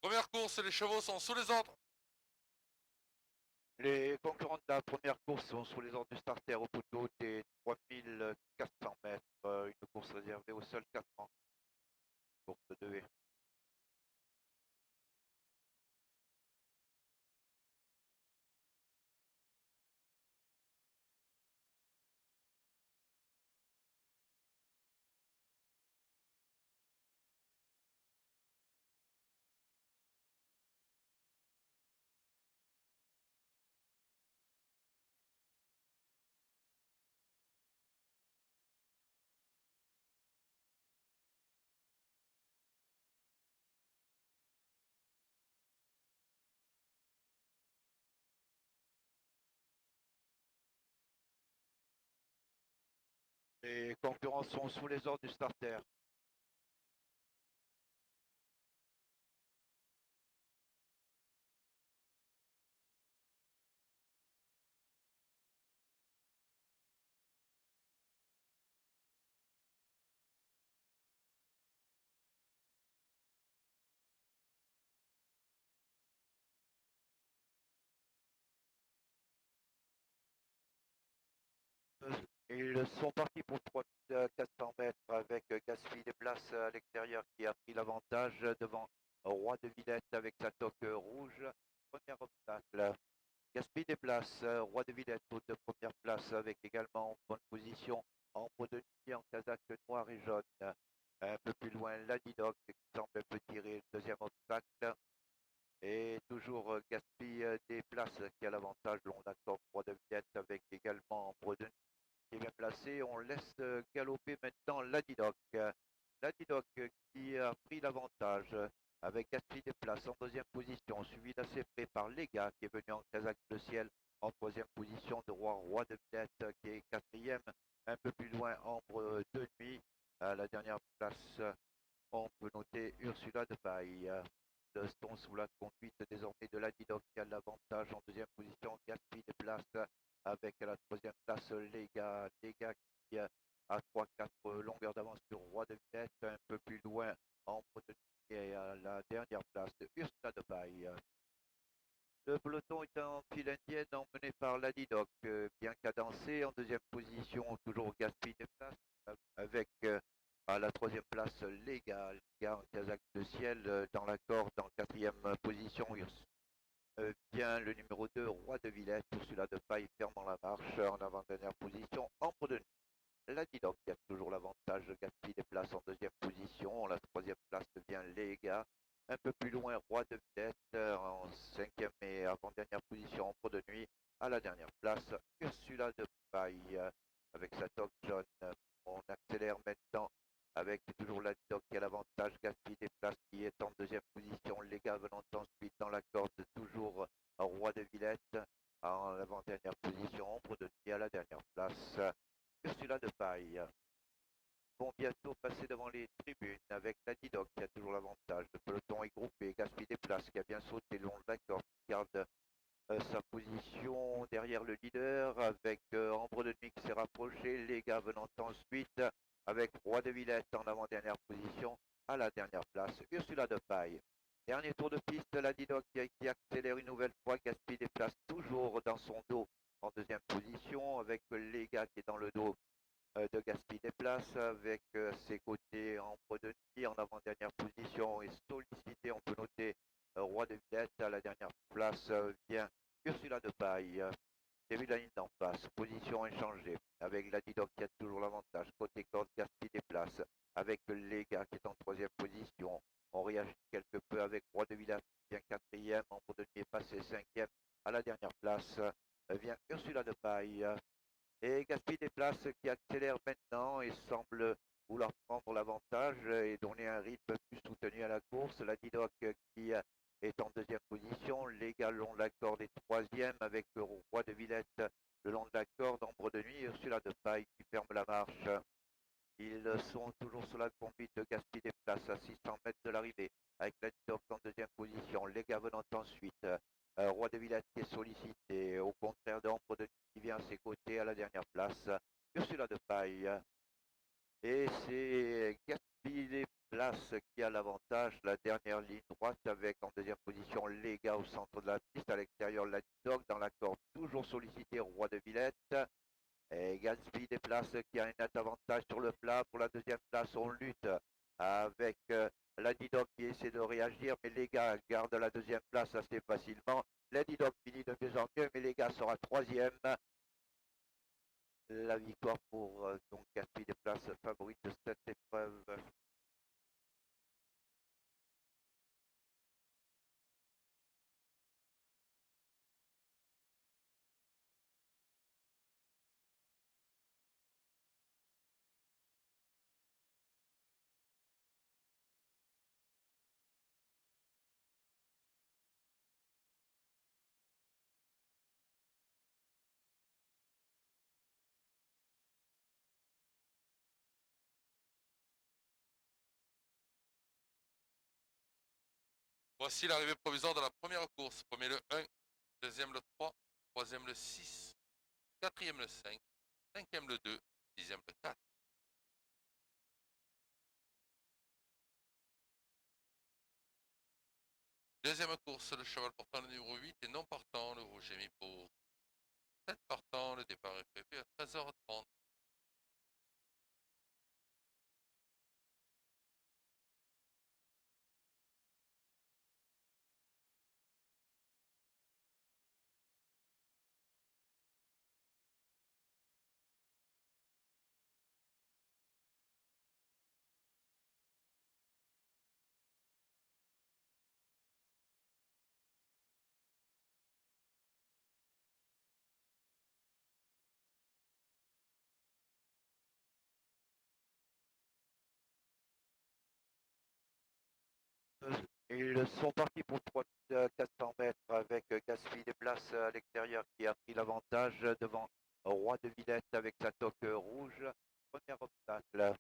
Première course, les chevaux sont sous les ordres. Les concurrents de la première course sont sous les ordres du starter au poteau des 3400 mètres. Une course réservée aux seuls 4 ans. Course de haie. Les concurrents sont sous les ordres du starter. Ils sont partis pour 3400 mètres avec Gatsby des places à l'extérieur qui a pris l'avantage devant Roi de Villette avec sa toque rouge. Premier obstacle. Gatsby des places, Roi de Villette de première place avec également en bonne position Ambre de Nuit en casaque noir et jaune. Un peu plus loin, Ladidoc qui semble un peu tirer le deuxième obstacle. Et toujours Gatsby des places qui a l'avantage long d'accord Roi de Villette avec également Ambre de Nuit qui est bien placé. On laisse galoper maintenant Ladidoc. Ladidoc qui a pris l'avantage avec Gatsby des places en deuxième position, suivi d'assez près par Lega qui est venu en casaque de ciel en troisième position de Roi de Villette qui est quatrième. Un peu plus loin, Ambre de Nuit. À la dernière place, on peut noter Ursula de Paille. Le Ston sous la conduite désormais de Ladidoc qui a l'avantage en deuxième position. Gatsby des places avec à la troisième place Lega qui a 3-4 longueurs d'avance sur Roi de Villette. Un peu plus loin, Ambre de Nuit et à la dernière place Ursula de Paille. Le peloton est en file indienne emmené par Ladidoc, bien cadencé. En deuxième position, toujours Gatsby des places avec à la troisième place Lega en casaque de ciel dans la corde en quatrième position. Vient le numéro 2, Roi de Villette, Ursula de Paille fermant la marche en avant-dernière position. Ambre de Nuit. Ladidoc qui a toujours l'avantage. Gatsby des places en deuxième position. La troisième place devient Lega. Un peu plus loin, Roi de Villette en cinquième et avant-dernière position. Ambre de Nuit. À la dernière place, Ursula de Paille avec sa toque jaune. On accélère maintenant avec toujours Ladidoc qui a l'avantage. Gatsby des places qui est en deuxième position. Lega venant ensuite dans la corde, toujours Roi de Villette en avant-dernière position. Ambre de Nuit à la dernière place. Ursula de Paille vont bientôt passer devant les tribunes avec Ladidoc qui a toujours l'avantage. Le peloton est groupé. Gatsby des places qui a bien sauté le long de la corde, qui garde sa position derrière le leader avec Ambre de Nuit qui s'est rapproché. Les gars venant ensuite avec Roi de Villette en avant-dernière position à la dernière place. Ursula de Paille. Dernier tour de piste, Ladidoc qui accélère une nouvelle fois. Gatsby des places toujours dans son dos en deuxième position avec les gars qui est dans le dos de Gatsby des places avec ses côtés Ambre de Nuit en avant-dernière position et sollicité, on peut noter Roi de Villette à la dernière place vient Ursula de Paille. J'ai la ligne d'en face, position inchangée avec Ladidoc qui a toujours l'avantage. Côté corde, Gatsby des places avec Lega qui est en troisième position. On réagit quelque peu avec Roi de Villette qui vient quatrième, Ambre de Nuit est passé cinquième. À la dernière place vient Ursula de Paille. Et Gatsby des places qui accélère maintenant et semble vouloir prendre l'avantage et donner un rythme plus soutenu à la course. La Didoc qui est en deuxième position. Les gars long de la corde est troisième avec Roi de Villette le long de la corde. Ambre de Nuit, Ursula de Paille qui ferme la marche. Ils sont toujours sous la conduite de Gatsby des places à 600 mètres de l'arrivée avec la Didoc en deuxième position. Les gars venant ensuite. Roi de Villette qui est sollicité, au contraire d'Ambre de Nuit qui vient à ses côtés à la dernière place. Ursula de Paille Et c'est Gatsby Place qui a l'avantage, la dernière ligne droite avec en deuxième position Lega au centre de la piste, à l'extérieur la Dog dans la corde, toujours sollicité Roi de Villette. Et Gatsby Place qui a un net avantage sur le plat. Pour la deuxième place, on lutte avec Lady Dog qui essaie de réagir, mais Lega garde la deuxième place assez facilement. Lady Dog finit de mieux en mieux, mais Lega sera troisième. La victoire pour donc Gatsby Place, favorite de cette épreuve. Voici l'arrivée provisoire de la première course. Premier le 1, deuxième le 3, troisième le 6, quatrième le 5, cinquième le 2, sixième le 4. Deuxième course, le cheval portant le numéro 8 et non partant, le rouge est mis pour 7 partants. Le départ est prévu à 13h30. Ils sont partis pour 400 mètres avec Gatsby Place à l'extérieur qui a pris l'avantage devant Roi de Villette avec sa toque rouge. Premier obstacle.